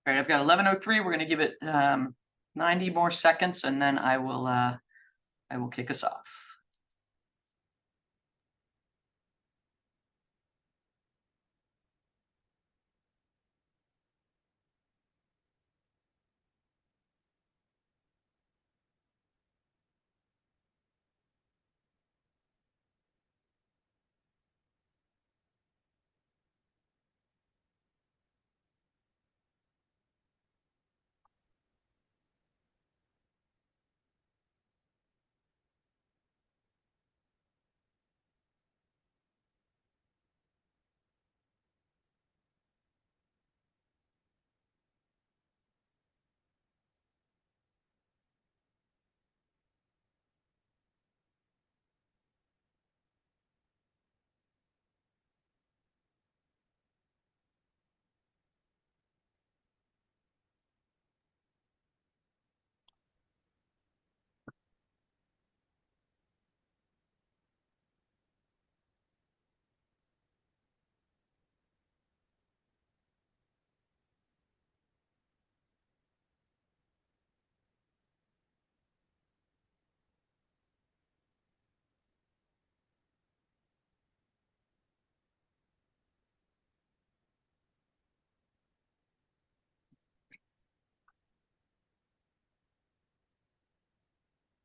All right, I've got 11:03. We're going to give it 90 more seconds, and then I will kick us off.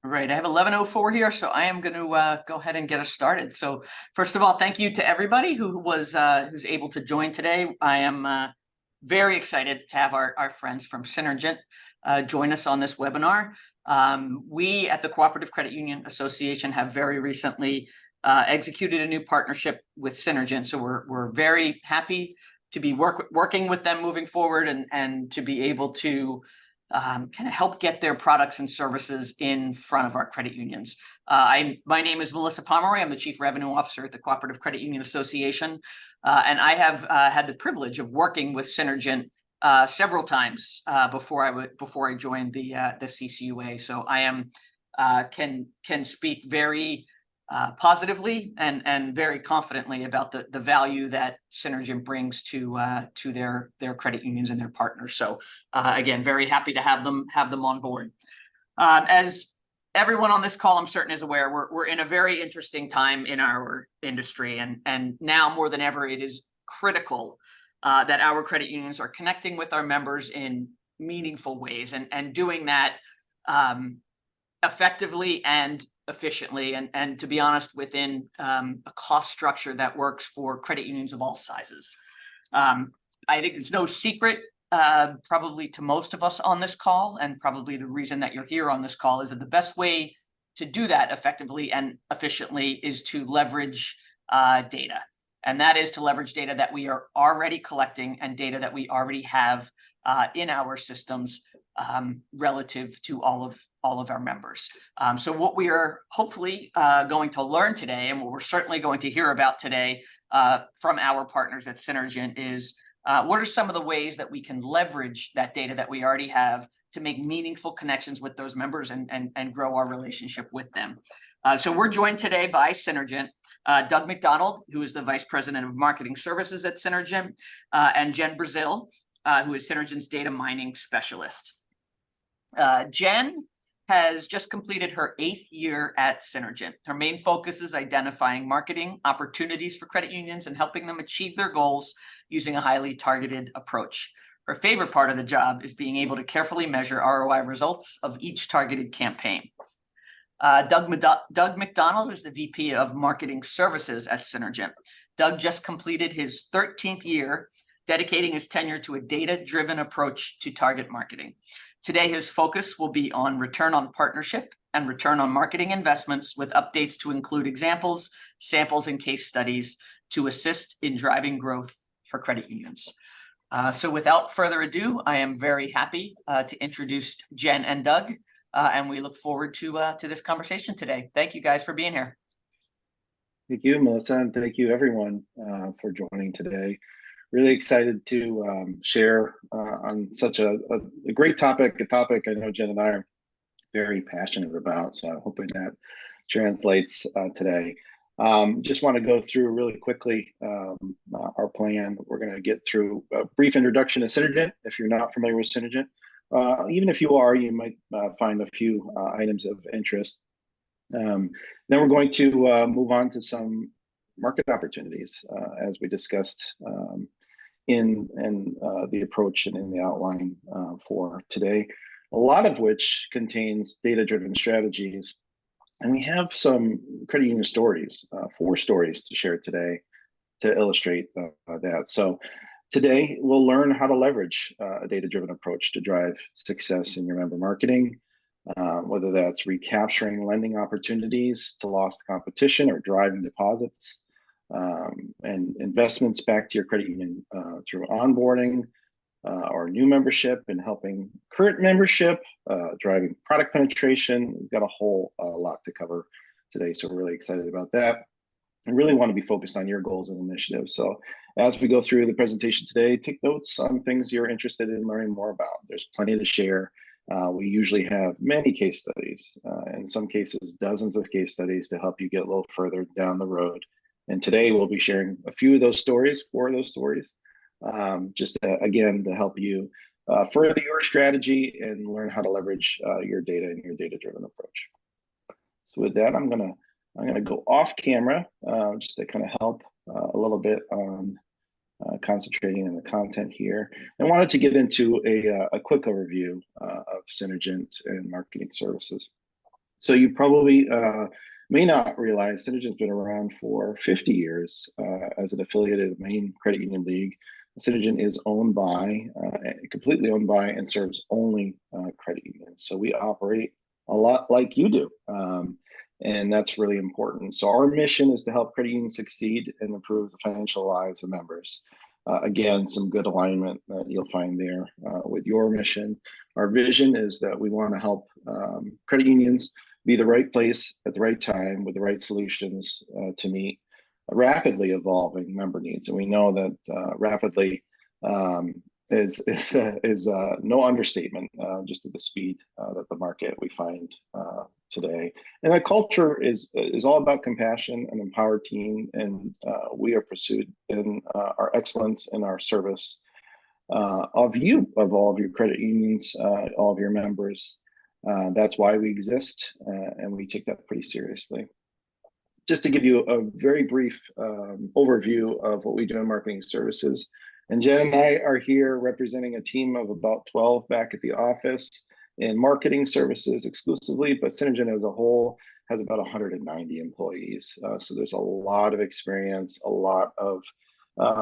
Right, I have 11:04 here, so I am going to go ahead and get us started. So first of all, thank you to everybody who's able to join today. I am very excited to have our friends from Synergent join us on this webinar. We at the Cooperative Credit Union Association have very recently executed a new partnership with Synergent, so we're very happy to be working with them moving forward and to be able to kind of help get their products and services in front of our credit unions. My name is Melissa Pomeroy. I'm the Chief Revenue Officer at the Cooperative Credit Union Association, and I have had the privilege of working with Synergent several times before I joined the CCUA. So I am can speak very positively and very confidently about the value that Synergent brings to their credit unions and their partners. So again, very happy to have them on board. As everyone on this call, I'm certain, is aware, we're in a very interesting time in our industry, and now more than ever, it is critical that our credit unions are connecting with our members in meaningful ways and doing that effectively and efficiently, and to be honest, within a cost structure that works for credit unions of all sizes. I think it's no secret, probably to most of us on this call, and probably the reason that you're here on this call, is that the best way to do that effectively and efficiently is to leverage data. And that is to leverage data that we are already collecting and data that we already have in our systems relative to all of our members. So what we are hopefully going to learn today, and what we're certainly going to hear about today from our partners at Synergent, is what are some of the ways that we can leverage that data that we already have to make meaningful connections with those members and grow our relationship with them. So we're joined today by Synergent, Doug MacDonald, who is the Vice President of Marketing Services at Synergent, and Jen Braziel, who is Synergent's Data Mining Specialist. Jen has just completed her 8th year at Synergent. Her main focus is identifying marketing opportunities for credit unions and helping them achieve their goals using a highly targeted approach. Her favorite part of the job is being able to carefully measure ROI results of each targeted campaign. Doug MacDonald is the VP of Marketing Services at Synergent. Doug just completed his 13th year, dedicating his tenure to a data-driven approach to target marketing. Today, his focus will be on return on partnership and return on marketing investments, with updates to include examples, samples, and case studies to assist in driving growth for credit unions. So without further ado, I am very happy to introduce Jen and Doug, and we look forward to this conversation today. Thank you guys for being here. Thank you, Melissa, and thank you everyone for joining today. Really excited to share on such a great topic, a topic I know Jen and I are very passionate about, so I'm hoping that translates today. Just want to go through really quickly our plan. We're going to get through a brief introduction to Synergent. If you're not familiar with Synergent, even if you are, you might find a few items of interest. Then we're going to move on to some market opportunities, as we discussed in the approach and in the outline for today, a lot of which contains data-driven strategies. And we have some credit union stories, 4 stories to share today to illustrate that. So today we'll learn how to leverage a data-driven approach to drive success in your member marketing, whether that's recapturing lending opportunities to lost competition or driving deposits, and investments back to your credit union through onboarding or new membership, and helping current membership, driving product penetration. We've got a whole lot to cover today, so we're really excited about that. I really want to be focused on your goals and initiatives. So as we go through the presentation today, take notes on things you're interested in learning more about. There's plenty to share. We usually have many case studies, in some cases, dozens of case studies to help you get a little further down the road. And today we'll be sharing a few of those stories, 4 of those stories, just again, to help you further your strategy and learn how to leverage your data and your data-driven approach. So with that, I'm gonna go off camera just to kind of help a little bit on concentrating on the content here. I wanted to get into a quick overview of Synergent and marketing services. So you probably may not realize Synergent's been around for 50 years as an affiliated of Maine Credit Union League. Synergent is owned by, completely owned by, and serves only credit unions. So we operate a lot like you do, and that's really important. So our mission is to help credit unions succeed and improve the financial lives of members. Again, some good alignment that you'll find there with your mission. Our vision is that we want to help credit unions be the right place at the right time with the right solutions to meet rapidly evolving member needs. And we know that rapidly is no understatement, just at the speed that the market we find today. And that culture is all about compassion and empowered team, and we are pursued in our excellence in our service of all of your credit unions, all of your members. That's why we exist, and we take that pretty seriously. Just to give you a very brief overview of what we do in marketing services. And Jen and I are here representing a team of about 12 back at the office in marketing services exclusively, but Synergent as a whole has about 190 employees. So there's a lot of experience, a lot of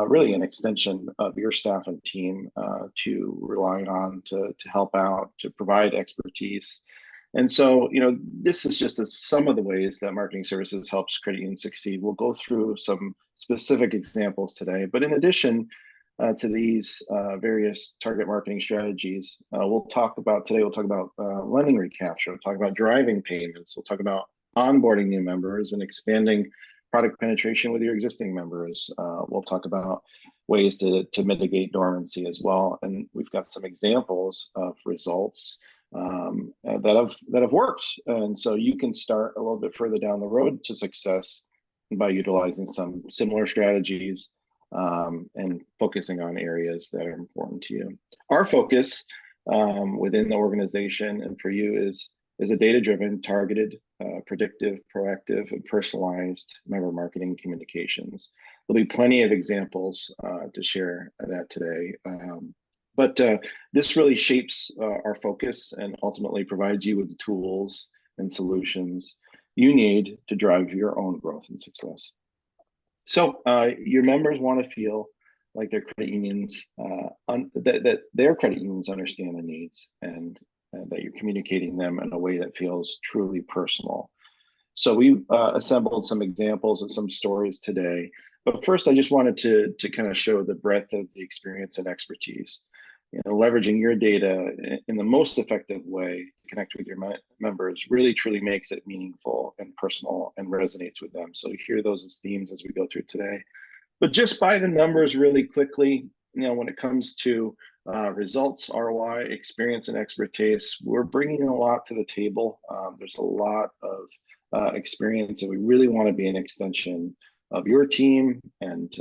really an extension of your staff and team to rely on to help out, to provide expertise. And so, this is just some of the ways that marketing services helps credit unions succeed. We'll go through some specific examples today, but in addition to these various target marketing strategies, we'll talk about lending recapture, we'll talk about driving payments, we'll talk about onboarding new members and expanding product penetration with your existing members. We'll talk about ways to mitigate dormancy as well. And we've got some examples of results that have worked. And so you can start a little bit further down the road to success by utilizing some similar strategies and focusing on areas that are important to you. Our focus within the organization and for you is a data-driven, targeted, predictive, proactive, and personalized member marketing communications. There'll be plenty of examples to share that today. But this really shapes our focus and ultimately provides you with the tools and solutions you need to drive your own growth and success. So your members want to feel like their credit unions, that their credit unions understand the needs, and that you're communicating them in a way that feels truly personal. So we assembled some examples of some stories today. But first, I just wanted to kind of show the breadth of the experience and expertise. Leveraging your data in the most effective way to connect with your members really truly makes it meaningful and personal and resonates with them. So you hear those as themes as we go through today. But just by the numbers really quickly, when it comes to results, ROI, experience, and expertise, we're bringing a lot to the table. There's a lot of experience, and we really want to be an extension of your team and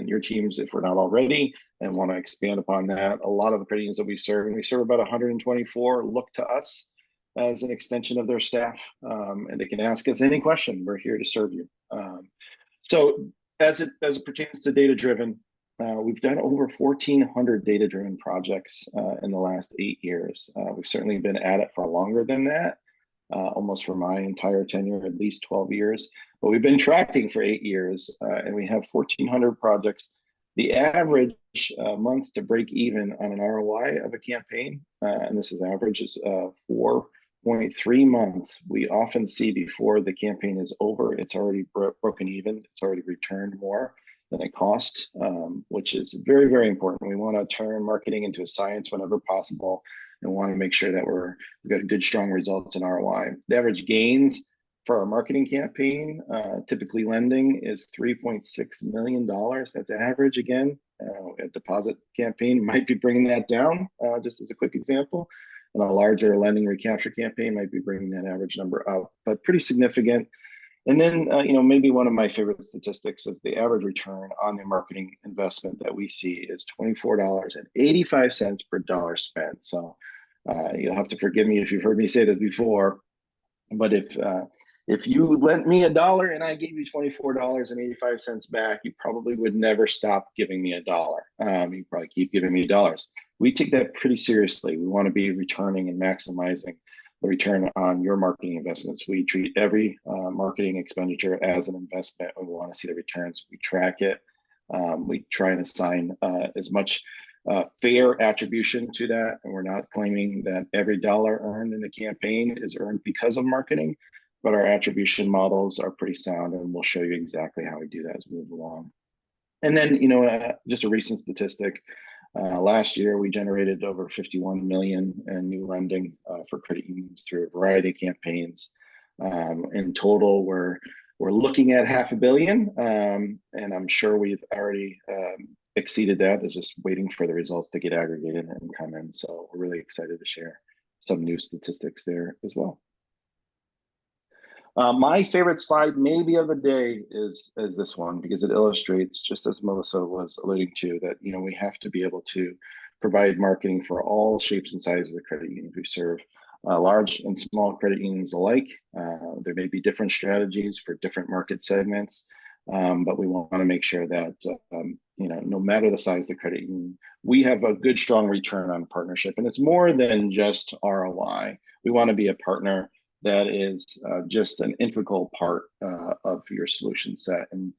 your teams if we're not already, and want to expand upon that. A lot of the credit unions that we serve, and we serve about 124, look to us as an extension of their staff, and they can ask us any question. We're here to serve you. So as it pertains to data driven, we've done over 1,400 data driven projects in the last 8 years. We've certainly been at it for longer than that, almost for my entire tenure, at least 12 years. But we've been tracking for 8 years, and we have 1,400 projects. The average months to break even on an ROI of a campaign, and this is average, is 4.3 months. We often see before the campaign is over, it's already broken even. It's already returned more than it cost, which is very, very important. We want to turn marketing into a science whenever possible, and want to make sure that we've got good, strong results in ROI. The average gains for our marketing campaign, typically lending, is $3.6 million. That's average. Again, a deposit campaign might be bringing that down, just as a quick example. And a larger lending recapture campaign might be bringing that average number up, but pretty significant. And then, maybe one of my favorite statistics is the average return on the marketing investment that we see is $24.85 per dollar spent. So you'll have to forgive me if you've heard me say this before, but if you lent me $1 and I gave you $24.85 back, you probably would never stop giving me $1. You probably keep giving me dollars. We take that pretty seriously. We want to be returning and maximizing the return on your marketing investments. We treat every marketing expenditure as an investment. We want to see the returns. We track it. We try and assign as much fair attribution to that. And we're not claiming that every dollar earned in a campaign is earned because of marketing, but our attribution models are pretty sound, and we'll show you exactly how we do that as we move along. And then, just a recent statistic. Last year, we generated over 51 million in new lending for credit unions through a variety of campaigns. In total, we're looking at $500 million, and I'm sure we've already exceeded that. It's just waiting for the results to get aggregated and come in. So we're really excited to share some new statistics there as well. My favorite slide maybe of the day is this one, because it illustrates, just as Melissa was alluding to, that we have to be able to provide marketing for all shapes and sizes of credit unions we serve, large and small credit unions alike. There may be different strategies for different market segments, but we want to make sure that no matter the size of the credit union, we have a good, strong return on partnership. And it's more than just ROI. We want to be a partner that is just an integral part of your solution set. And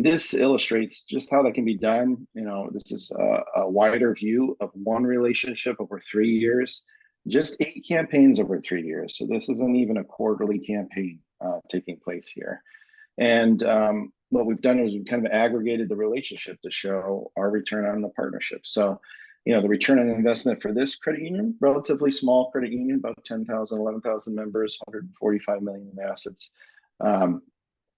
this illustrates just how that can be done. This is a wider view of one relationship over 3 years, just 8 campaigns over 3 years. So this isn't even a quarterly campaign taking place here. And what we've done is we've kind of aggregated the relationship to show our return on the partnership. So the return on investment for this credit union, relatively small credit union, about 10,000, 11,000 members, 145 million in assets,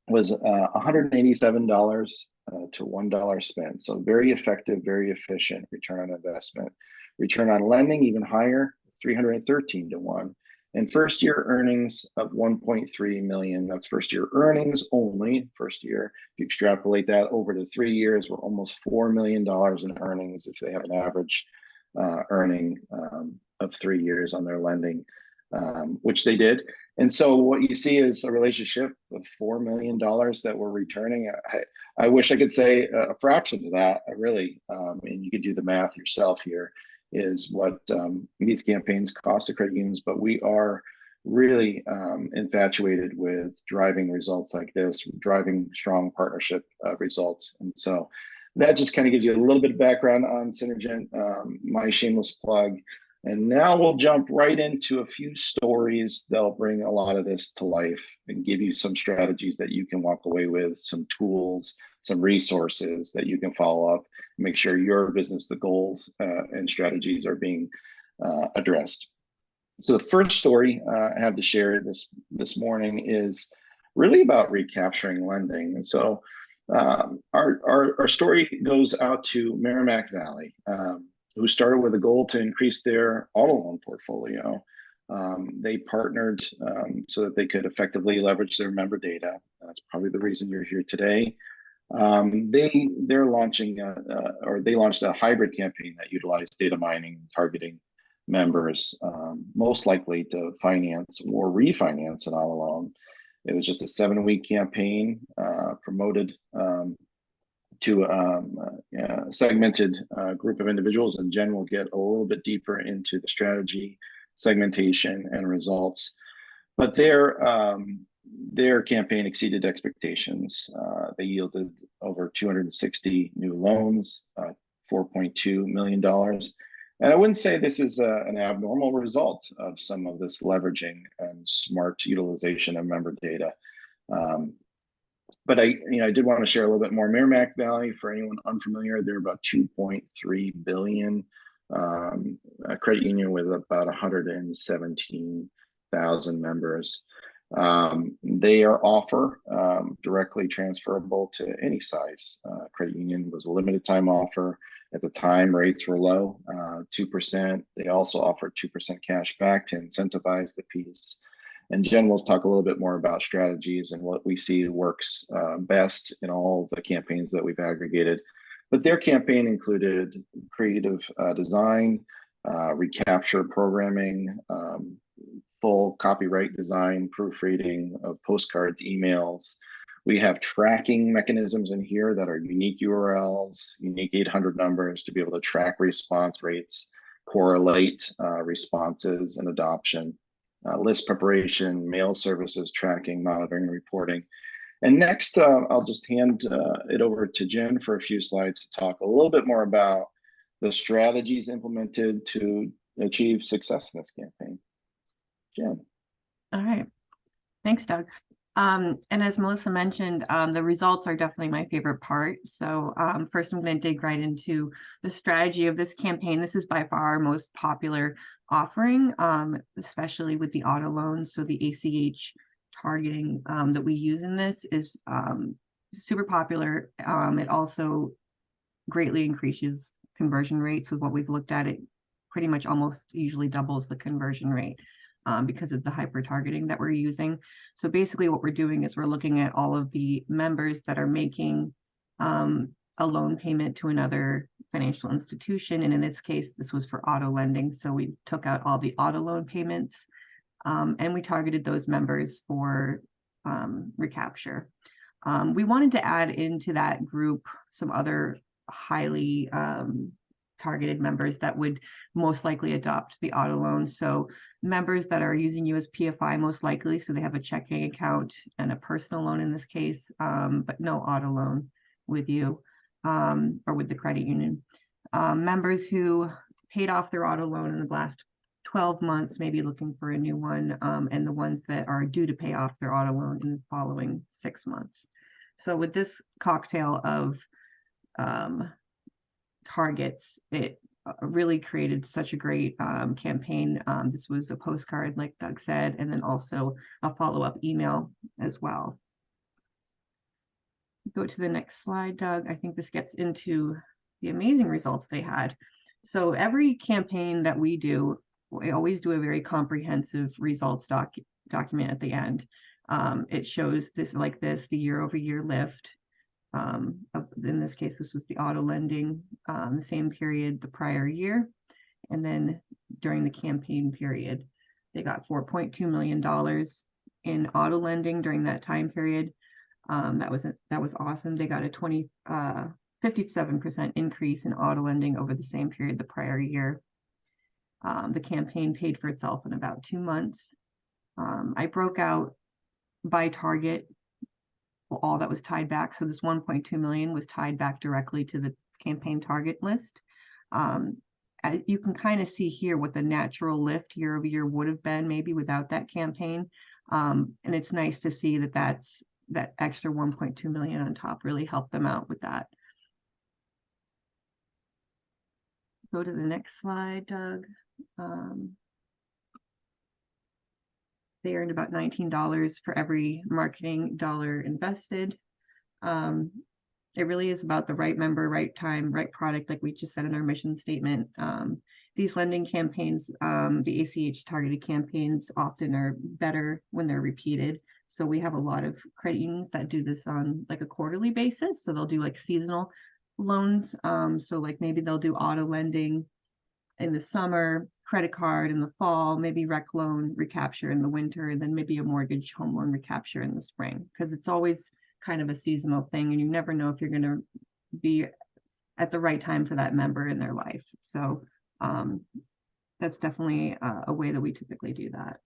was $187 to $1 spent. So very effective, very efficient return on investment. Return on lending, even higher, 313 to 1. And first year earnings of 1.3 million. That's first year earnings only, first year. If you extrapolate that over to 3 years, we're almost $4 million in earnings if they have an average earning of 3 years on their lending, which they did. And so what you see is a relationship of $4 million that we're returning. I wish I could say a fraction of that, really, and you could do the math yourself here, is what these campaigns cost the credit unions, but we are really infatuated with driving results like this, driving strong partnership results. And so that just kind of gives you a little bit of background on Synergent, my shameless plug. And now we'll jump right into a few stories that'll bring a lot of this to life and give you some strategies that you can walk away with, some tools, some resources that you can follow up, make sure your business, the goals and strategies are being addressed. So the first story I have to share this morning is really about recapturing lending. And so our story goes out to Merrimack Valley, who started with a goal to increase their auto loan portfolio. They partnered so that they could effectively leverage their member data. That's probably the reason you're here today. They're launching or they launched a hybrid campaign that utilized data mining, targeting members, most likely to finance or refinance an auto loan. It was just a 7-week campaign promoted to a segmented group of individuals, and Jen will get a little bit deeper into the strategy, segmentation, and results. But their campaign exceeded expectations. They yielded over 260 new loans, $4.2 million. And I wouldn't say this is an abnormal result of some of this leveraging and smart utilization of member data. But I did want to share a little bit more. Merrimack Valley, for anyone unfamiliar, they're about 2.3 billion a credit union with about 117,000 members. They offer directly transferable to any size credit union. It was a limited time offer. At the time, rates were low, 2%. They also offered 2% cash back to incentivize the piece. And Jen will talk a little bit more about strategies and what we see works best in all of the campaigns that we've aggregated. But their campaign included creative design, recapture programming, full copyright design, proofreading of postcards, emails. We have tracking mechanisms in here that are unique URLs, unique 800 numbers to be able to track response rates, correlate responses and adoption. List preparation, mail services, tracking, monitoring, reporting. And next, I'll just hand it over to Jen for a few slides to talk a little bit more about the strategies implemented to achieve success in this campaign. Jen. All right. Thanks, Doug. And as Melissa mentioned, the results are definitely my favorite part. So first, I'm going to dig right into the strategy of this campaign. This is by far our most popular offering, especially with the auto loans. So the ACH targeting that we use in this is super popular. It also greatly increases conversion rates. With what we've looked at, it pretty much almost usually doubles the conversion rate because of the hyper targeting that we're using. So basically what we're doing is we're looking at all of the members that are making a loan payment to another financial institution. And in this case, this was for auto lending. So we took out all the auto loan payments and we targeted those members for recapture. We wanted to add into that group some other highly targeted members that would most likely adopt the auto loan. So members that are using you as PFI most likely, so they have a checking account and a personal loan in this case, but no auto loan with you or with the credit union. Members who paid off their auto loan in the last 12 months, maybe looking for a new one, and the ones that are due to pay off their auto loan in the following 6 months. So with this cocktail of targets, it really created such a great campaign. This was a postcard, like Doug said, and then also a follow-up email as well. Go to the next slide, Doug. I think this gets into the amazing results they had. So every campaign that we do, we always do a very comprehensive results document at the end. It shows this like this, the year-over-year lift. In this case, this was the auto lending, the same period the prior year. And then during the campaign period, they got $4.2 million in auto lending during that time period. That was awesome. They got a 57% increase in auto lending over the same period the prior year. The campaign paid for itself in about 2 months. I broke out by target all that was tied back. So this 1.2 million was tied back directly to the campaign target list. You can kind of see here what the natural lift year over year would have been maybe without that campaign. And it's nice to see that extra 1.2 million on top really helped them out with that. Go to the next slide, Doug. They earned about $19 for every marketing dollar invested. It really is about the right member, right time, right product, like we just said in our mission statement. These lending campaigns, the ACH targeted campaigns often are better when they're repeated. So we have a lot of credit unions that do this on like a quarterly basis. So they'll do like seasonal loans. So like maybe they'll do auto lending in the summer, credit card in the fall, maybe rec loan recapture in the winter, and then maybe a mortgage home loan recapture in the spring, because it's always kind of a seasonal thing and you never know if you're going to be at the right time for that member in their life. So that's definitely a way that we typically do that.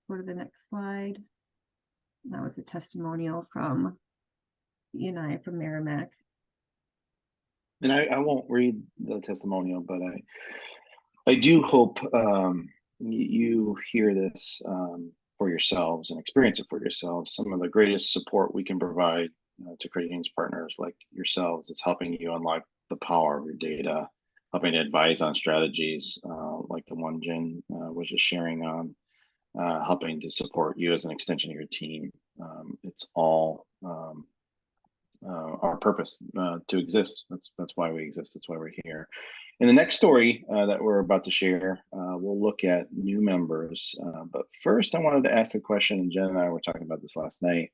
Go to the next slide. That was a testimonial from E&I from Merrimack. And I won't read the testimonial, but I do hope you hear this for yourselves and experience it for yourselves. Some of the greatest support we can provide to credit unions partners like yourselves is helping you unlock the power of your data, helping to advise on strategies like the one Jen was just sharing on, helping to support you as an extension of your team. It's all our purpose to exist. That's why we exist. That's why we're here. In the next story that we're about to share, we'll look at new members. But first, I wanted to ask a question, and Jen and I were talking about this last night.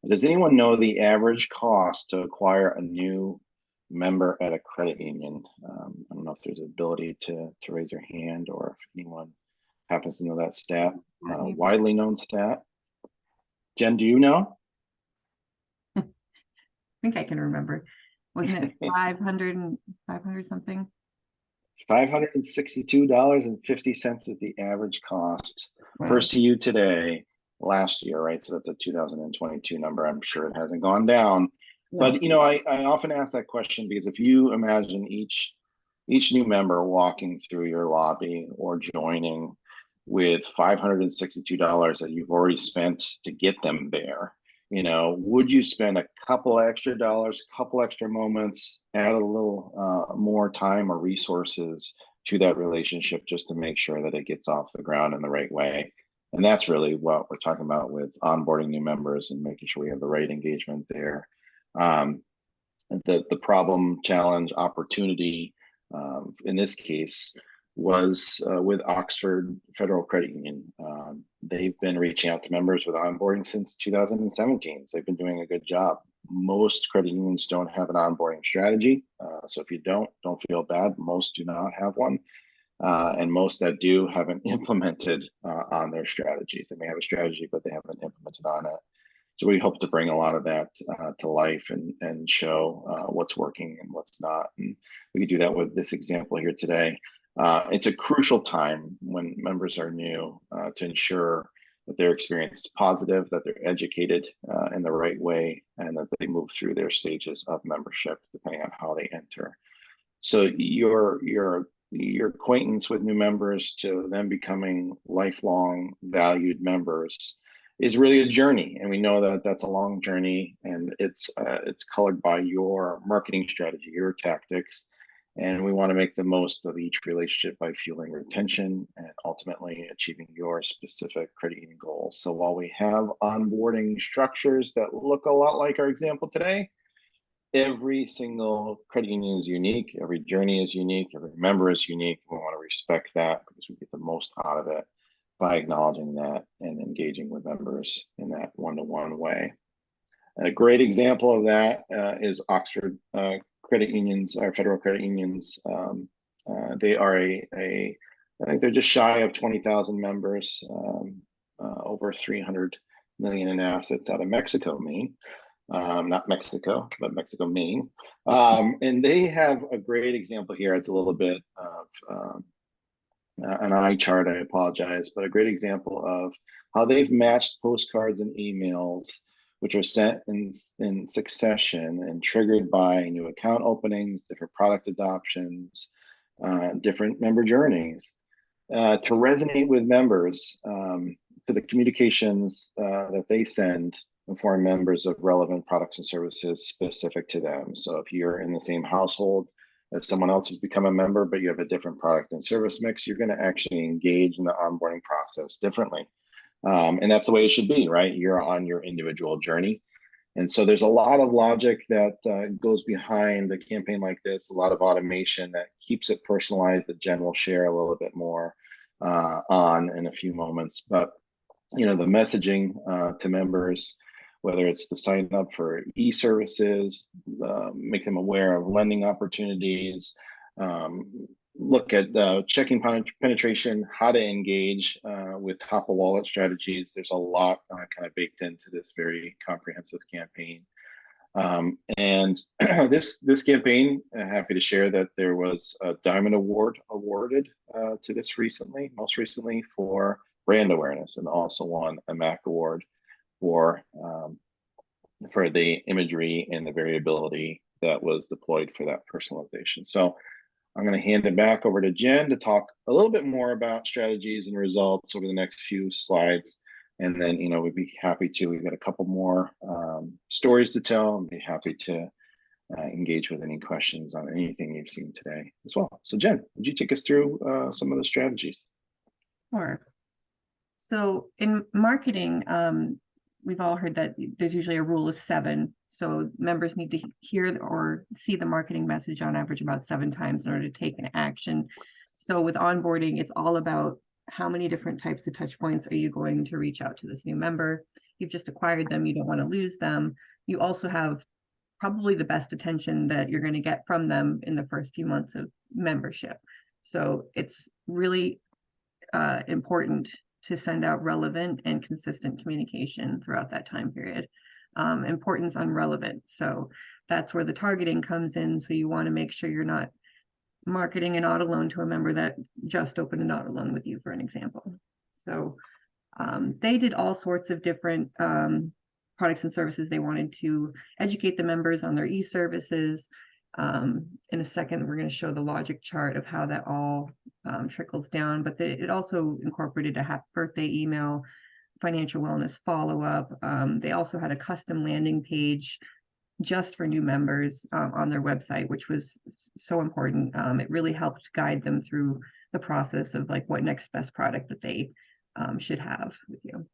Does anyone know the average cost to acquire a new member at a credit union? I don't know if there's an ability to raise your hand, or if anyone happens to know that stat, widely known stat. Jen, do you know? I think I can remember. Wasn't it 500 something? $562.50 is the average cost per CU today. Last year, right? So that's a 2022 number. I'm sure it hasn't gone down. Yeah. But you know, I often ask that question because if you imagine each new member walking through your lobby or joining with $562 that you've already spent to get them there, you know, would you spend a couple extra dollars, couple extra moments, add a little more time or resources to that relationship just to make sure that it gets off the ground in the right way? And that's really what we're talking about with onboarding new members and making sure we have the right engagement there. The problem, challenge, opportunity in this case was with Oxford Federal Credit Union. They've been reaching out to members with onboarding since 2017. So they've been doing a good job. Most credit unions don't have an onboarding strategy. So if you don't feel bad. Most do not have one. And most that do haven't implemented on their strategies. They may have a strategy, but they haven't implemented on it. So we hope to bring a lot of that to life and show what's working and what's not. And we can do that with this example here today. It's a crucial time when members are new to ensure that their experience is positive, that they're educated in the right way, and that they move through their stages of membership depending on how they enter. So your acquaintance with new members to them becoming lifelong valued members is really a journey, and we know that that's a long journey, and it's colored by your marketing strategy, your tactics, and we want to make the most of each relationship by fueling retention and ultimately achieving your specific credit union goals. So while we have onboarding structures that look a lot like our example today, every single credit union is unique, every journey is unique, every member is unique. We want to respect that because we get the most out of it by acknowledging that and engaging with members in that one-to-one way. A great example of that is Oxford Credit Unions, our federal credit unions. They are I think they're just shy of 20,000 members, over 300 million in assets out of Mexico, Maine. Not Mexico, but Mexico, Maine. And they have a great example here. It's a little bit of an eye chart, I apologize, but a great example of how they've matched postcards and emails, which are sent in succession and triggered by new account openings, different product adoptions, different member journeys, to resonate with members, to the communications that they send inform members of relevant products and services specific to them. So if you're in the same household as someone else who's become a member, but you have a different product and service mix, you're going to actually engage in the onboarding process differently. And that's the way it should be, right? You're on your individual journey. And so there's a lot of logic that goes behind a campaign like this, a lot of automation that keeps it personalized that Jen will share a little bit more on in a few moments. But, the messaging to members, whether it's to sign up for e-services, make them aware of lending opportunities, look at checking penetration, how to engage with top of wallet strategies. There's a lot kind of baked into this very comprehensive campaign. And this campaign, happy to share that there was a Diamond Award awarded to this most recently for brand awareness, and also won a Mac Award for the imagery and the variability that was deployed for that personalization. So I'm going to hand it back over to Jen to talk a little bit more about strategies and results over the next few slides. And then, we'd be happy to, we've got a couple more stories to tell, and be happy to engage with any questions on anything you've seen today as well. So Jen, would you take us through some of the strategies? Sure. So in marketing, we've all heard that there's usually a rule of 7. So members need to hear or see the marketing message on average about 7 times in order to take an action. So with onboarding, it's all about how many different types of touch points are you going to reach out to this new member. You've just acquired them. You don't want to lose them. You also have probably the best attention that you're going to get from them in the first few months of membership. So it's really important to send out relevant and consistent communication throughout that time period. Importance on relevant. So that's where the targeting comes in. So you want to make sure you're not marketing an auto loan to a member that just opened an auto loan with you, for an example. So they did all sorts of different products and services. They wanted to educate the members on their e-services. In a second, we're going to show the logic chart of how that all trickles down, but it also incorporated a happy birthday email, financial wellness follow-up. They also had a custom landing page just for new members on their website, which was so important. It really helped guide them through the process of like what next best product that they should have with you.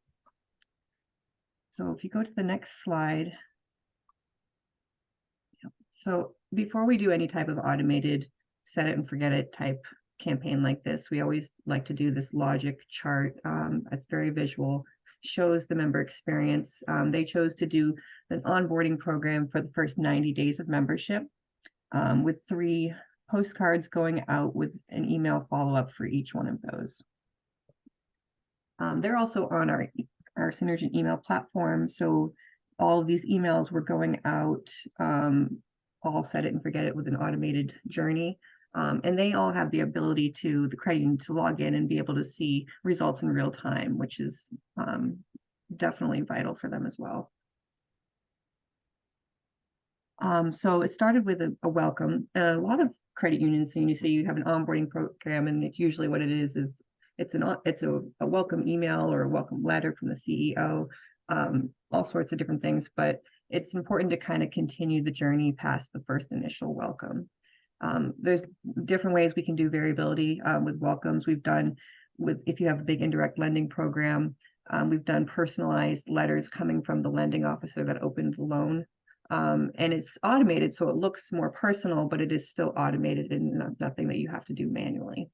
So if you go to the next slide. So before we do any type of automated set it and forget it type campaign like this, we always like to do this logic chart. It's very visual, shows the member experience. They chose to do an onboarding program for the first 90 days of membership with 3 postcards going out with an email follow-up for each one of those. They're also on our Synergent email platform. So all of these emails were going out, all set it and forget it with an automated journey. And they all have the ability to, the credit union, to log in and be able to see results in real time, which is definitely vital for them as well. So it started with a welcome. A lot of credit unions, and you see you have an onboarding program, and it's usually what it is it's a welcome email or a welcome letter from the CEO, all sorts of different things, but it's important to kind of continue the journey past the first initial welcome. There's different ways we can do variability with welcomes. We've done if you have a big indirect lending program, we've done personalized letters coming from the lending officer that opened the loan. And it's automated, so it looks more personal, but it is still automated and nothing that you have to do manually.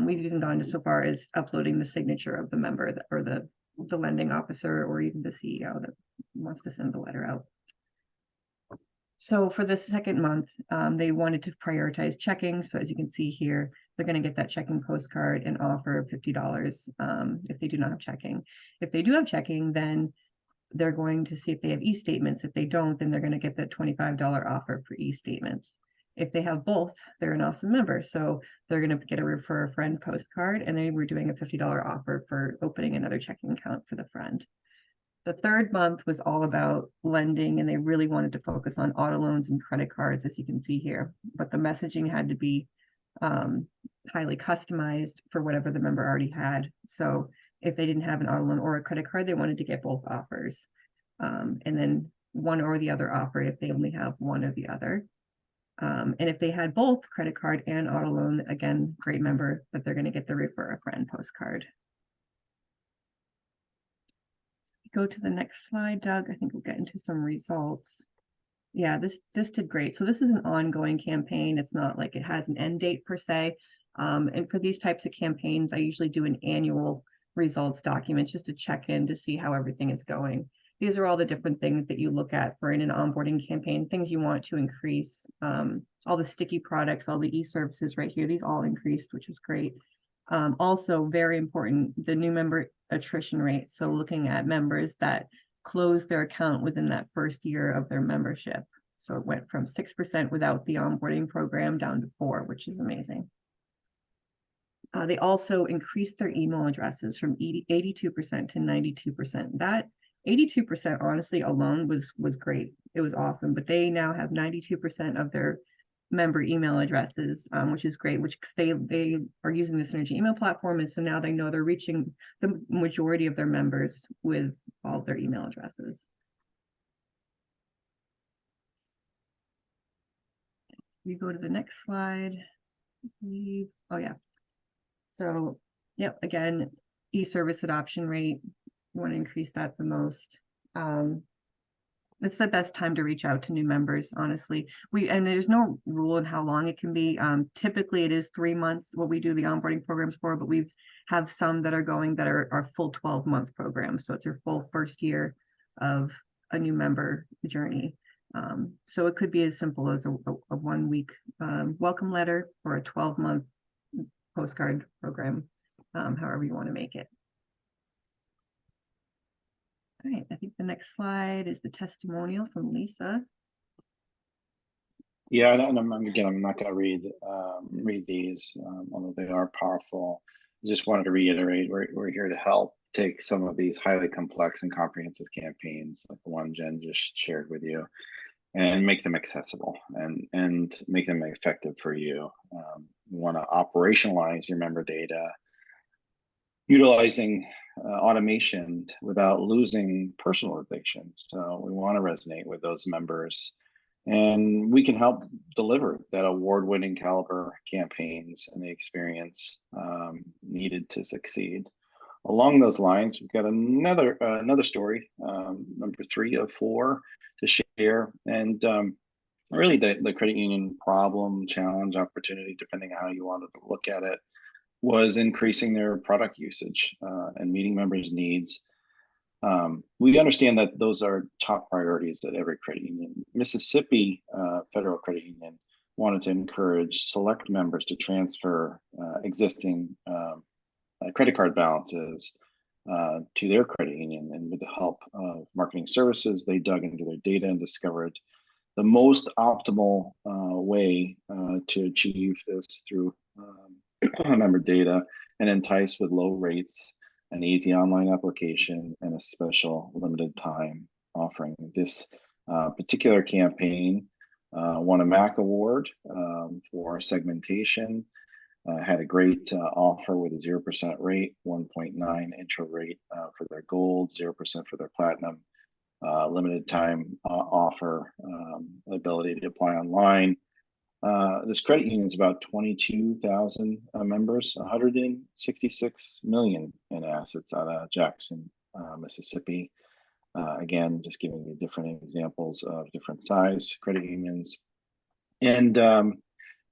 We've even gone to so far as uploading the signature of the member or the lending officer or even the CEO that wants to send the letter out. So for the second month, they wanted to prioritize checking. So as you can see here, they're going to get that checking postcard and offer $50 if they do not have checking. If they do have checking, then they're going to see if they have e-statements. If they don't, then they're going to get that $25 offer for e-statements. If they have both, they're an awesome member. So they're going to get a refer a friend postcard, and they were doing a $50 offer for opening another checking account for the friend. The third month was all about lending, and they really wanted to focus on auto loans and credit cards, as you can see here. But the messaging had to be highly customized for whatever the member already had. So if they didn't have an auto loan or a credit card, they wanted to get both offers. And then one or the other offer if they only have one or the other. And if they had both credit card and auto loan, again, great member, but they're going to get the refer a friend postcard. go to the next slide, Doug, I think we'll get into some results. Yeah, this did great. So this is an ongoing campaign. It's not like it has an end date per se. And for these types of campaigns, I usually do an annual results document just to check in to see how everything is going. These are all the different things that you look at for in an onboarding campaign, things you want to increase. All the sticky products, all the e-services right here, these all increased, which was great. Also very important, the new member attrition rate. So looking at members that close their account within that first year of their membership. So it went from 6% without the onboarding program down to 4%, which is amazing. They also increased their email addresses from 82% to 92%. That 82% honestly alone was great. It was awesome, but they now have 92% of their member email addresses, which is great, which they are using the Synergy email platform. And so now they know they're reaching the majority of their members with all of their email addresses. We go to the next slide. Oh yeah. So, yep, again, e-service adoption rate, you want to increase that the most. It's the best time to reach out to new members, honestly. And there's no rule in how long it can be. Typically it is 3 months what we do the onboarding programs for, but we've have some that are going that are full 12-month programs. So it's your full first year of a new member journey. So it could be as simple as a 1 week welcome letter or a 12-month postcard program, however you want to make it. All right, I think the next slide is the testimonial from Lisa. Yeah, and I'm not going to read these, although they are powerful. I just wanted to reiterate, we're here to help take some of these highly complex and comprehensive campaigns, like the one Jen just shared with you, and make them accessible and make them effective for you. You want to operationalize your member data, utilizing automation without losing personalization. So we want to resonate with those members, and we can help deliver that award-winning caliber campaigns and the experience needed to succeed. Along those lines, we've got another story, number 3 of 4 to share, and really the credit union problem, challenge, opportunity, depending on how you wanted to look at it, was increasing their product usage and meeting members' needs. We understand that those are top priorities at every credit union. Mississippi Federal Credit Union wanted to encourage select members to transfer existing credit card balances to their credit union, and with the help of marketing services, they dug into their data and discovered the most optimal way to achieve this through member data and entice with low rates, an easy online application, and a special limited time offering. This particular campaign won a MAC award for segmentation, had a great offer with a 0% rate, 1.9 intro rate for their gold, 0% for their platinum, limited time offer, ability to apply online. This credit union is about 22,000 members, 166 million in assets out of Jackson, Mississippi. Again, just giving you different examples of different size credit unions. And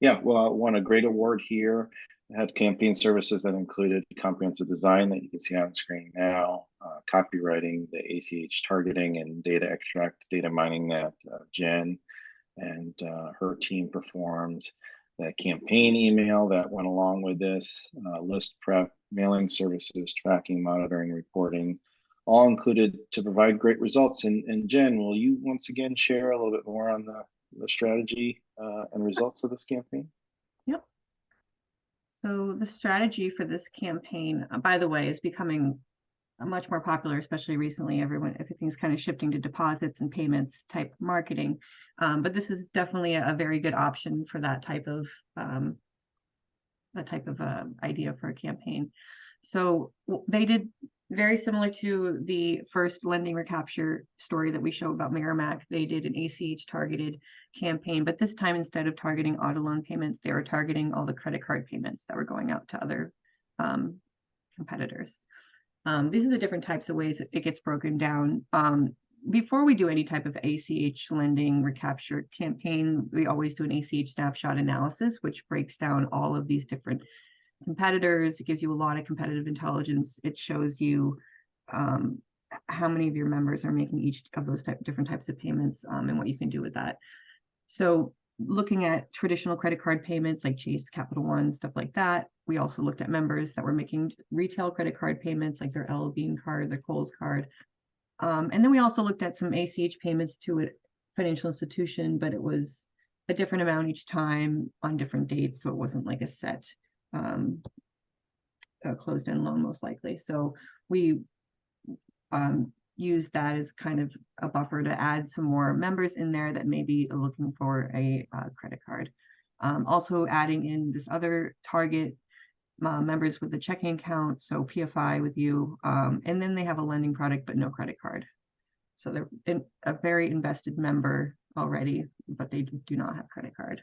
yeah, well, won a great award here. It had campaign services that included comprehensive design that you can see on screen now, copywriting, the ACH targeting, and data extract, data mining that Jen and her team performed. The campaign email that went along with this, list prep, mailing services, tracking, monitoring, reporting, all included to provide great results. And Jen, will you once again share a little bit more on the strategy and results of this campaign? Yep. So the strategy for this campaign, by the way, is becoming much more popular, especially recently. Everything's kind of shifting to deposits and payments type marketing, but this is definitely a very good option for that type of idea for a campaign. So they did very similar to the first lending recapture story that we showed about Merrimack. They did an ACH targeted campaign, but this time, instead of targeting auto loan payments, they were targeting all the credit card payments that were going out to other competitors. These are the different types of ways that it gets broken down. Before we do any type of ACH lending recapture campaign, we always do an ACH snapshot analysis, which breaks down all of these different competitors. It gives you a lot of competitive intelligence. It shows you how many of your members are making each of those different types of payments, and what you can do with that. So looking at traditional credit card payments like Chase, Capital One, stuff like that. We also looked at members that were making retail credit card payments like their L Bean card, their Kohl's card. And then we also looked at some ACH payments to a financial institution, but it was a different amount each time on different dates. So it wasn't like a set closed-end loan, most likely. So we use that as kind of a buffer to add some more members in there that may be looking for a credit card. Also adding in this other target members with the checking account, so PFI with you, and then they have a lending product but no credit card. So they're a very invested member already, but they do not have credit card.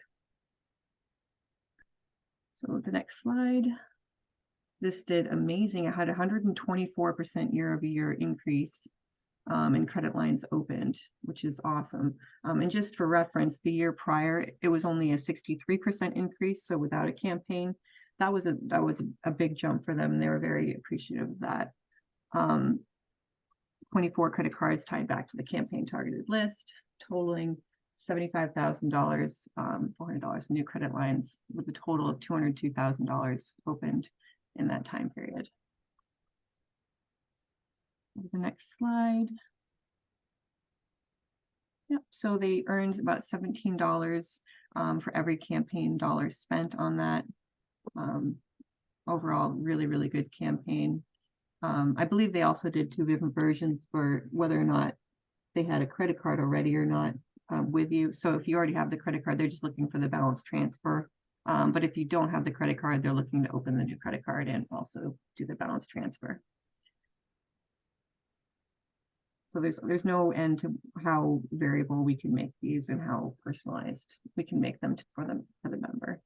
So the next slide. This did amazing. It had 124% year-over-year increase in credit lines opened, which is awesome. And just for reference, the year prior, it was only a 63% increase. So without a campaign, that was a big jump for them. And they were very appreciative of that. 24 credit cards tied back to the campaign targeted list, totaling $75,000, $400 new credit lines with a total of $202,000 opened in that time period. The next slide. Yep, so they earned about $17 for every campaign dollar spent on that. Overall, really, really good campaign. I believe they also did 2 different versions for whether or not they had a credit card already or not with you. So if you already have the credit card, they're just looking for the balance transfer. But if you don't have the credit card, they're looking to open the new credit card and also do the balance transfer. So there's no end to how variable we can make these and how personalized we can make them for the member.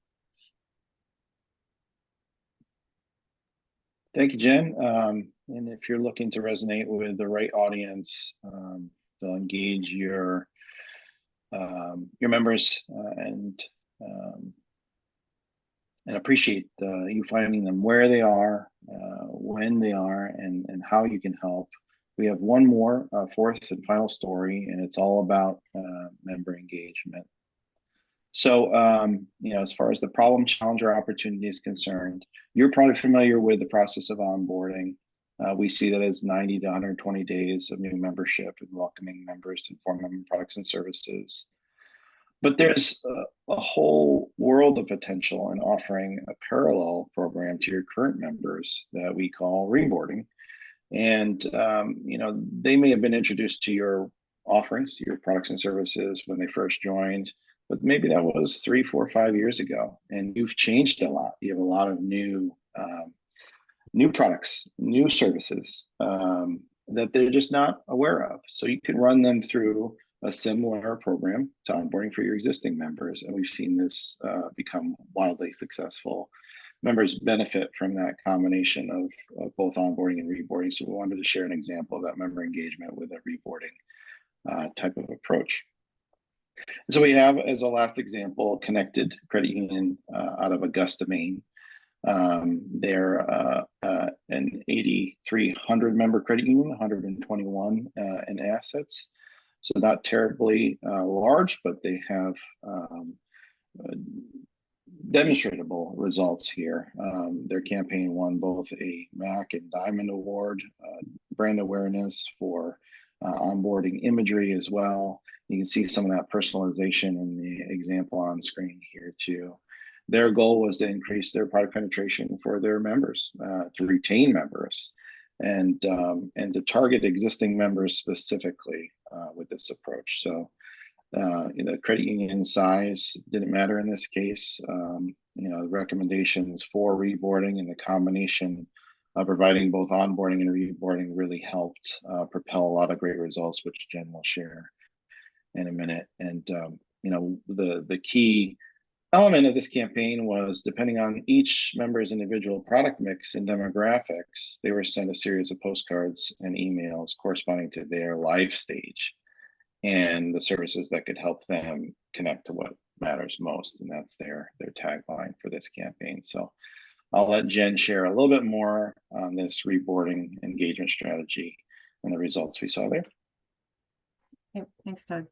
Thank you, Jen. And if you're looking to resonate with the right audience, they'll engage your members and appreciate you finding them where they are, when they are, and how you can help. We have one more, fourth and final story, and it's all about member engagement. So, as far as the problem, challenge, or opportunity is concerned, you're probably familiar with the process of onboarding. We see that as 90 to 120 days of new membership and welcoming members to inform them of products and services. But there's a whole world of potential in offering a parallel program to your current members that we call reboarding. And, they may have been introduced to your offerings, your products and services when they first joined, but maybe that was 3, 4, 5 years ago, and you've changed a lot. You have a lot of new products, new services that they're just not aware of. So you can run them through a similar program to onboarding for your existing members, and we've seen this become wildly successful. Members benefit from that combination of both onboarding and reboarding. So we wanted to share an example of that member engagement with a reboarding type of approach. So we have, as a last example, Connected Credit Union out of Augusta, Maine. They're an 8,300 member credit union, 121 in assets. So not terribly large, but they have demonstrable results here. Their campaign won both a MAC and Diamond Award, brand awareness for onboarding imagery as well. You can see some of that personalization in the example on screen here too. Their goal was to increase their product penetration for their members, to retain members, and to target existing members specifically with this approach. So the credit union size didn't matter in this case. The recommendations for reboarding and the combination of providing both onboarding and reboarding really helped propel a lot of great results, which Jen will share in a minute. And the key element of this campaign was, depending on each member's individual product mix and demographics, they were sent a series of postcards and emails corresponding to their life stage and the services that could help them connect to what matters most. And that's their tagline for this campaign. So I'll let Jen share a little bit more on this reboarding engagement strategy and the results we saw there. Okay, thanks, Doug.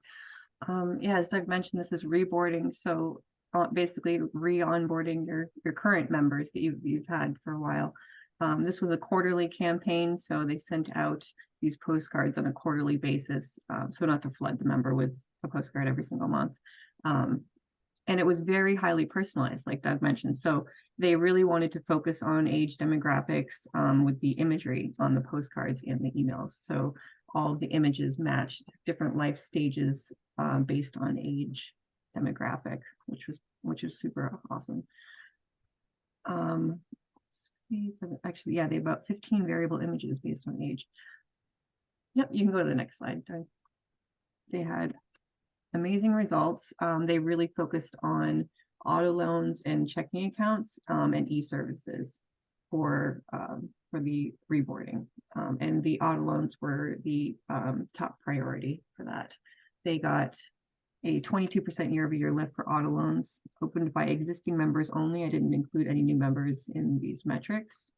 Yeah, as Doug mentioned, this is reboarding. So basically re-onboarding your current members that you've had for a while. This was a quarterly campaign, so they sent out these postcards on a quarterly basis, so not to flood the member with a postcard every single month. And it was very highly personalized, like Doug mentioned. So they really wanted to focus on age demographics with the imagery on the postcards and the emails. So all of the images matched different life stages based on age demographic, which was super awesome. Actually, yeah, they have about 15 variable images based on age. Yep, you can go to the next slide. They had amazing results. They really focused on auto loans and checking accounts and e-services for the reboarding. And the auto loans were the top priority for that. They got a 22% year-over-year lift for auto loans opened by existing members only. I didn't include any new members in these metrics.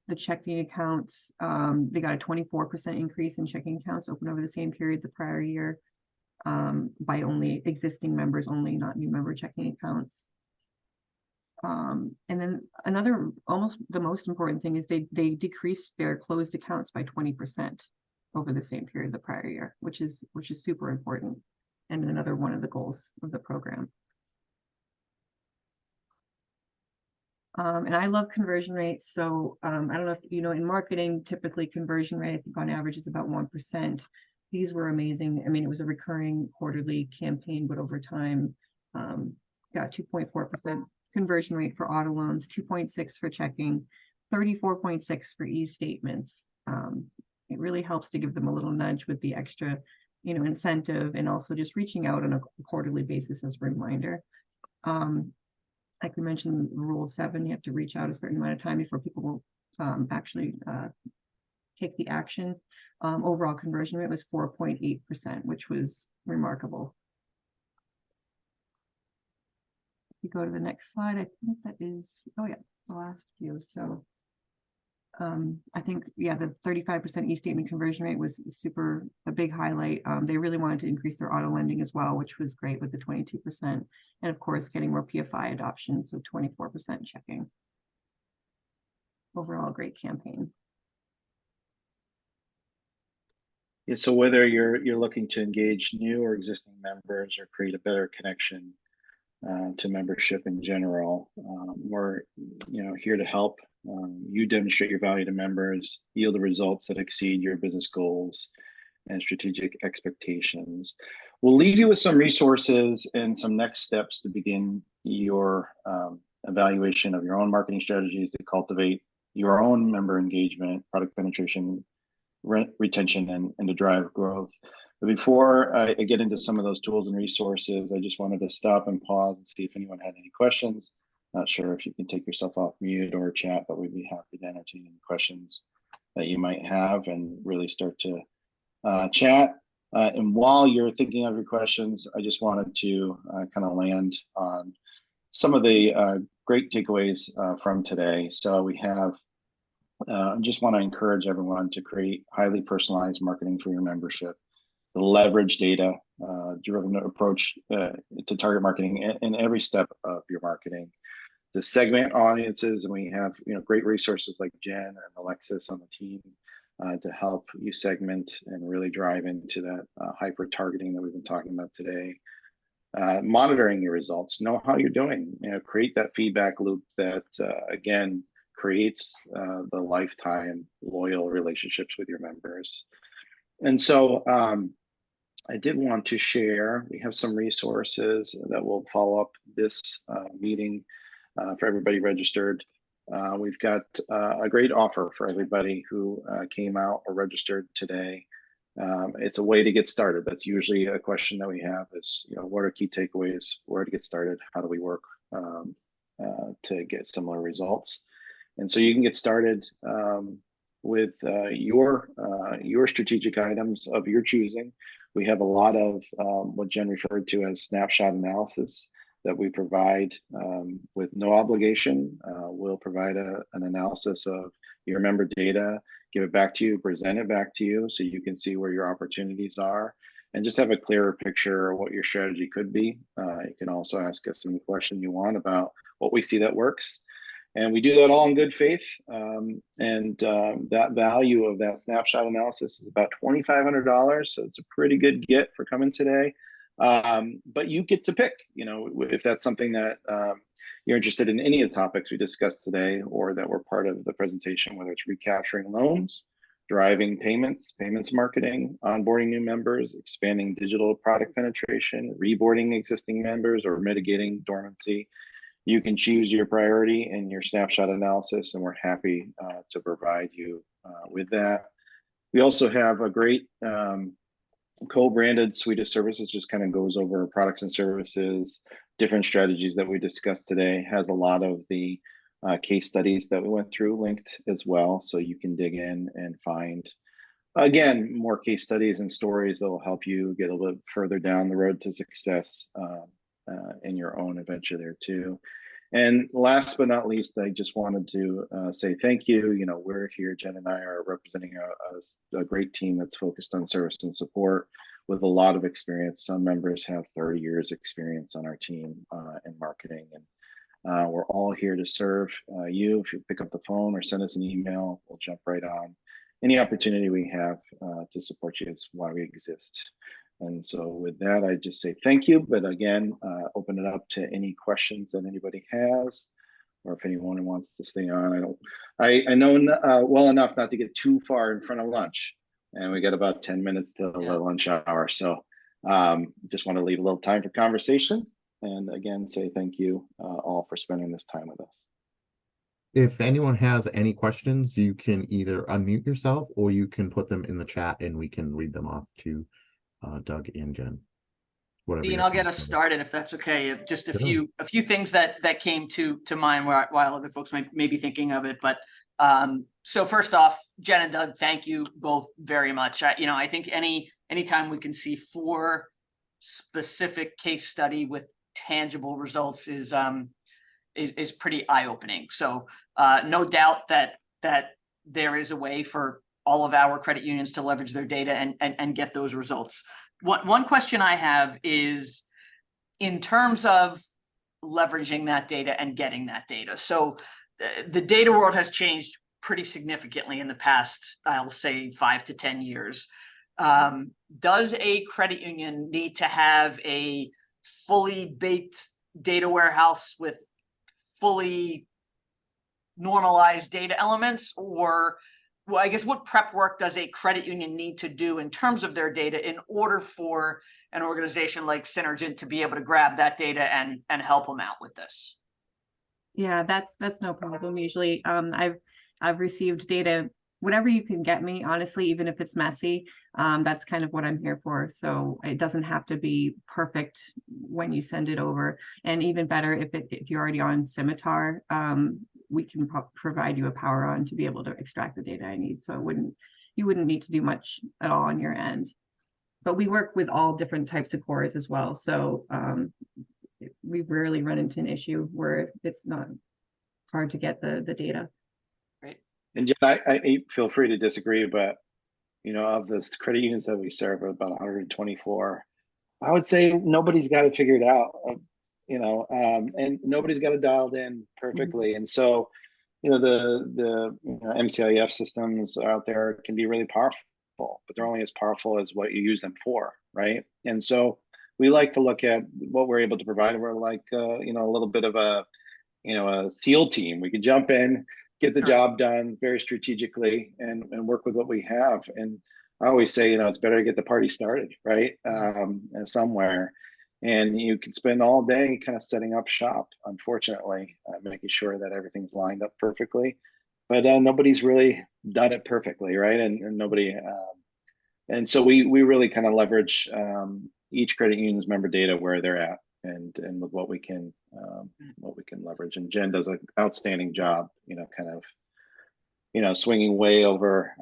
The checking accounts, they got a 24% increase in checking accounts opened over the same period the prior year by only existing members only, not new member checking accounts. And then another, almost the most important thing is they decreased their closed accounts by 20% over the same period the prior year, which is super important, and another one of the goals of the program. And I love conversion rates. So I don't know if you know, in marketing, typically conversion rate, I think on average is about 1%. These were amazing. I mean, it was a recurring quarterly campaign, but over time, got 2.4% conversion rate for auto loans, 2.6 for checking, 34.6 for e-statements. It really helps to give them a little nudge with the extra, incentive, and also just reaching out on a quarterly basis as a reminder. Like we mentioned, rule 7, you have to reach out a certain amount of time before people will actually take the action. Overall conversion rate was 4.8%, which was remarkable. If you go to the next slide, I think that is, oh yeah, the last few. So I think, yeah, the 35% e-statement conversion rate was a big highlight. They really wanted to increase their auto lending as well, which was great with the 22%. And of course, getting more PFI adoption, so 24% checking. Overall, great campaign. Yeah, so whether you're looking to engage new or existing members or create a better connection to membership in general, we're here to help you demonstrate your value to members, yield the results that exceed your business goals and strategic expectations. We'll leave you with some resources and some next steps to begin your evaluation of your own marketing strategies to cultivate your own member engagement, product penetration, retention, and to drive growth. But before I get into some of those tools and resources, I just wanted to stop and pause and see if anyone had any questions. Not sure if you can take yourself off mute or chat, but we'd be happy to entertain any questions that you might have and really start to chat. And while you're thinking of your questions, I just wanted to kind of land on some of the great takeaways from today. So we have, I just want to encourage everyone to create highly personalized marketing for your membership, to leverage data driven approach to target marketing in every step of your marketing, to segment audiences. And we have great resources like Jen and Alexis on the team to help you segment and really drive into that hyper targeting that we've been talking about today. Monitoring your results, know how you're doing, create that feedback loop that again creates the lifetime loyal relationships with your members. And so I did want to share, we have some resources that will follow up this meeting for everybody registered. We've got a great offer for everybody who came out or registered today. It's a way to get started. That's usually a question that we have is, what are key takeaways, where to get started, how do we work to get similar results. And so you can get started with your strategic items of your choosing. We have a lot of what Jen referred to as snapshot analysis that we provide with no obligation. We'll provide an analysis of your member data, give it back to you, present it back to you so you can see where your opportunities are and just have a clearer picture of what your strategy could be. You can also ask us any question you want about what we see that works. And we do that all in good faith. That value of that snapshot analysis is about $2,500. So it's a pretty good get for coming today. But you get to pick, if that's something that you're interested in any of the topics we discussed today or that were part of the presentation, whether it's recapturing loans, driving payments marketing, onboarding new members, expanding digital product penetration, reboarding existing members, or mitigating dormancy. You can choose your priority and your snapshot analysis, and we're happy to provide you with that. We also have a great co-branded suite of services, just kind of goes over products and services, different strategies that we discussed today, has a lot of the case studies that we went through linked as well. So you can dig in and find, again, more case studies and stories that will help you get a little further down the road to success in your own adventure there too. And last but not least, I just wanted to say thank you. We're here, Jen and I are representing a great team that's focused on service and support with a lot of experience. Some members have 30 years experience on our team in marketing, and we're all here to serve you. If you pick up the phone or send us an email, we'll jump right on. Any opportunity we have to support you is why we exist. And so with that, I just say thank you, but again, open it up to any questions that anybody has, or if anyone wants to stay on. I know well enough not to get too far in front of lunch, and we got about 10 minutes till the lunch hour. So just want to leave a little time for conversations, and again, say thank you all for spending this time with us. If anyone has any questions, you can either unmute yourself or you can put them in the chat and we can read them off to Doug and Jen. Dean, I'll get us started if that's okay. Just a few things that came to mind while other folks may be thinking of it. But so first off, Jen and Doug, thank you both very much. I think anytime we can see 4 specific case study with tangible results is pretty eye-opening. So no doubt that there is a way for all of our credit unions to leverage their data and get those results. One question I have is in terms of leveraging that data and getting that data. So the data world has changed pretty significantly in the past, I'll say 5 to 10 years. Does a credit union need to have a fully baked data warehouse with fully normalized data elements, or I guess what prep work does a credit union need to do in terms of their data in order for an organization like Synergent to be able to grab that data and help them out with this? Yeah, that's no problem. Usually, I've received data, whatever you can get me, honestly, even if it's messy. That's kind of what I'm here for. So it doesn't have to be perfect when you send it over. And even better, if you're already on Scimitar, we can provide you a power on to be able to extract the data I need. So you wouldn't need to do much at all on your end. But we work with all different types of cores as well. So we've rarely run into an issue where it's not hard to get the data. Great. And Jen, I feel free to disagree, but of the credit unions that we serve, about 124, I would say nobody's got it figured out, and nobody's got it dialed in perfectly. And so, the MCIF systems out there can be really powerful, but they're only as powerful as what you use them for, right? And so we like to look at what we're able to provide. We're like, a little bit of a SEAL team. We can jump in, get the job done very strategically, and work with what we have. And I always say, it's better to get the party started, right? Somewhere. And you can spend all day kind of setting up shop, unfortunately, making sure that everything's lined up perfectly. But nobody's really done it perfectly, right? And nobody, And so we really kind of leverage each credit union's member data where they're at, and with what we can leverage. And Jen does an outstanding job, kind of, swinging way over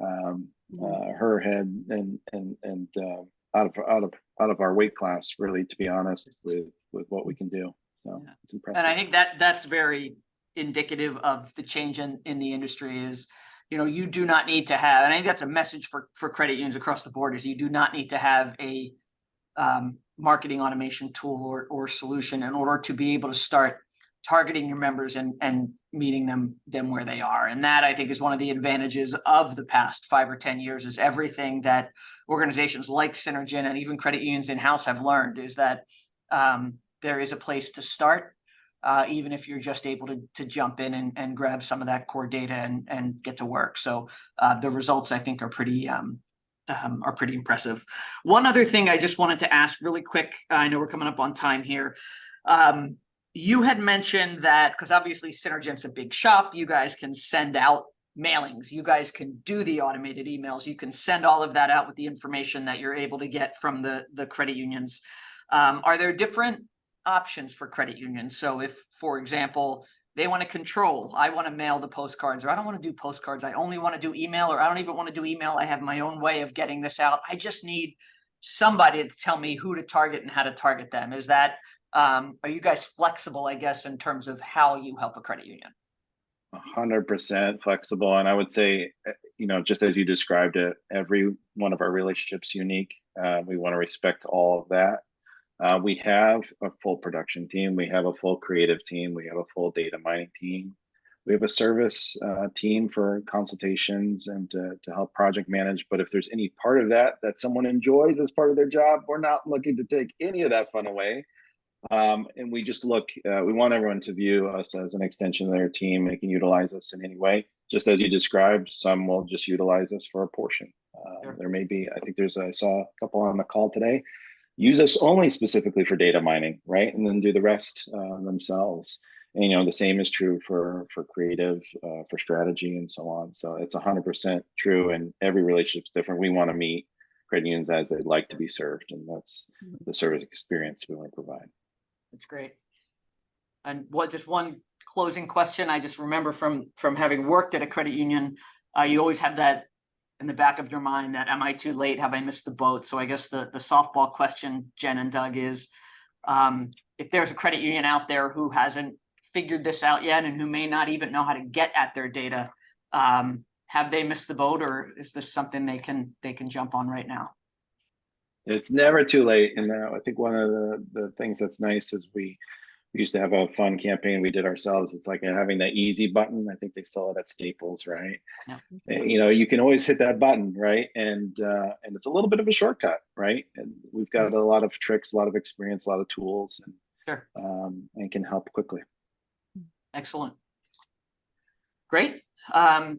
her head and out of our weight class, really, to be honest, with what we can do. So it's impressive. And I think that's very indicative of the change in the industry is, you do not need to have, and I think that's a message for credit unions across the board, is you do not need to have a marketing automation tool or solution in order to be able to start targeting your members and meeting them where they are. And that, I think, is one of the advantages of the past 5 or 10 years, is everything that organizations like Synergent and even credit unions in-house have learned is that there is a place to start, even if you're just able to jump in and grab some of that core data and get to work. So the results, I think, are pretty impressive. One other thing I just wanted to ask really quick, I know we're coming up on time here. You had mentioned that, because obviously Synergent's a big shop, you guys can send out mailings, you guys can do the automated emails, you can send all of that out with the information that you're able to get from the credit unions. Are there different options for credit unions? So if, for example, they want to control, I want to mail the postcards, or I don't want to do postcards, I only want to do email, or I don't even want to do email, I have my own way of getting this out, I just need somebody to tell me who to target and how to target them. Is that, are you guys flexible, I guess, in terms of how you help a credit union? 100% flexible. And I would say, just as you described it, every one of our relationships unique. We want to respect all of that. We have a full production team. We have a full creative team. We have a full data mining team. We have a service team for consultations and to help project manage. But if there's any part of that someone enjoys as part of their job, we're not looking to take any of that fun away. And we just we want everyone to view us as an extension of their team. They can utilize us in any way. Just as you described, some will just utilize us for a portion. Sure. There may be, I think I saw a couple on the call today, use us only specifically for data mining, right? And then do the rest themselves. And, the same is true for creative, for strategy, and so on. So it's 100% true, and every relationship's different. We want to meet credit unions as they'd like to be served, and that's the service experience we want to provide. That's great. And just one closing question. I just remember from having worked at a credit union, you always have that in the back of your mind that, am I too late? Have I missed the boat? So I guess the softball question, Jen and Doug, is if there's a credit union out there who hasn't figured this out yet and who may not even know how to get at their data, have they missed the boat, or is this something they can jump on right now? It's never too late. And I think one of the things that's nice is we used to have a fun campaign we did ourselves. It's like having that easy button. I think they still have at Staples, right? Yeah. And, you can always hit that button, right? And it's a little bit of a shortcut, right? And we've got a lot of tricks, a lot of experience, a lot of tools, and Sure. And can help quickly. Excellent. Great. I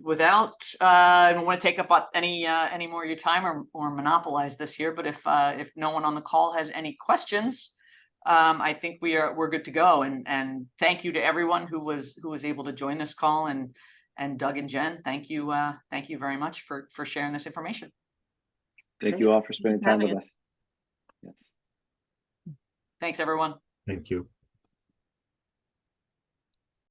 don't want to take up any more of your time or monopolize this here, but if no one on the call has any questions, I think we're good to go. And thank you to everyone who was able to join this call, and Doug and Jen, thank you very much for sharing this information. Thank you all for spending time with us. Yes. Thanks, everyone. Thank you.